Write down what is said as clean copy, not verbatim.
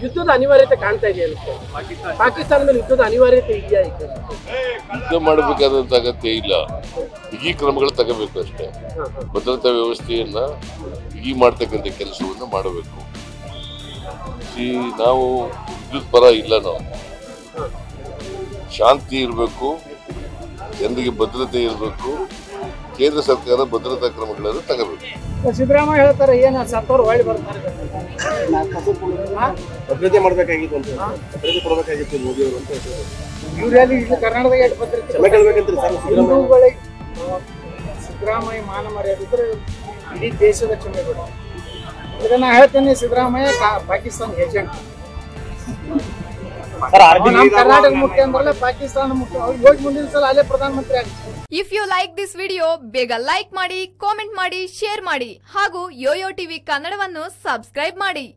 ಯುದ್ಧದ ಅನಿವಾರ್ಯತೆ ಕಾಣ್ತಾ ಇದೆಯಾ ಪಾಕಿಸ್ತಾನ ಮೇಲೆ ಯುದ್ಧದ ಅನಿವಾರ್ಯತೆ ಇದೆಯಾ? ಯುದ್ಧ ಮಾಡಬೇಕಾದಂತ ಅಗತ್ಯ ಇಲ್ಲ, ಬಿಗಿ ಕ್ರಮಗಳು ತಗೋಬೇಕು ಅಷ್ಟೇ. ಭದ್ರತಾ ವ್ಯವಸ್ಥೆಯನ್ನ ಬಿಗಿ ಮಾಡ್ತಕ್ಕಂಥ ಕೆಲಸವನ್ನು ಮಾಡಬೇಕು. ನಾವು ಯುದ್ಧದ ಪರ ಇಲ್ಲ, ನಾವು ಶಾಂತಿ ಇರಬೇಕು, ಜನರಿಗೆ ಭದ್ರತೆ ಇರಬೇಕು. ಕೇಂದ್ರ ಸರ್ಕಾರ ಭದ್ರತಾ ಕ್ರಮಗಳನ್ನು ತಗೋಬೇಕು. ಸಿದ್ದರಾಮಯ್ಯ ಹೇಳ್ತಾರೆ ಏನು ಸತ್ತೋರು ಹೊಳ್ಳಿ ಬರ್ತಾರೆ, ಭದ್ರತೆ ಮಾಡಬೇಕಾಗಿತ್ತು ಅಂತ, ಭದ್ರತೆ ಕೊಡಬೇಕಾಗಿತ್ತು ಮೋದಿ ಅವರು ಅಂತ ಇವ್ರಲ್ಲಿ ಕರ್ನಾಟಕದಾಗ ಎಷ್ಟು ಭದ್ರತೆ ಸಿದ್ದರಾಮಯ್ಯ ಮಾನ ಮರ್ಯಾದೆ ಇದ್ರೆ ಇಡೀ ದೇಶದ ಕ್ಷಮೆ ಕೊಡ. ಇದನ್ನ ಹೇಳ್ತೇನೆ, ಸಿದ್ದರಾಮಯ್ಯ ಪಾಕಿಸ್ತಾನ ಏಜೆಂಟ್, ಕರ್ನಾಟಕ ಮುಖ್ಯ ಅಂದ್ರಲ್ಲ ಪಾಕಿಸ್ತಾನ ಮುಖ್ಯ. ಅವ್ರಿಗೆ ಹೋಗಿ ಮುಂದಿನ ಸಲ ಅಲ್ಲೇ ಪ್ರಧಾನಮಂತ್ರಿ ಆಗ್ತಾರೆ. If you like this video ಬೇಗ ಲೈಕ್ ಮಾಡಿ, ಕಾಮೆಂಟ್ ಮಾಡಿ, ಶೇರ್ ಮಾಡಿ ಹಾಗೂ ಯೋಯೋ ಟಿವಿ ಕನ್ನಡವನ್ನು ಸಬ್ಸ್ಕ್ರೈಬ್ ಮಾಡಿ.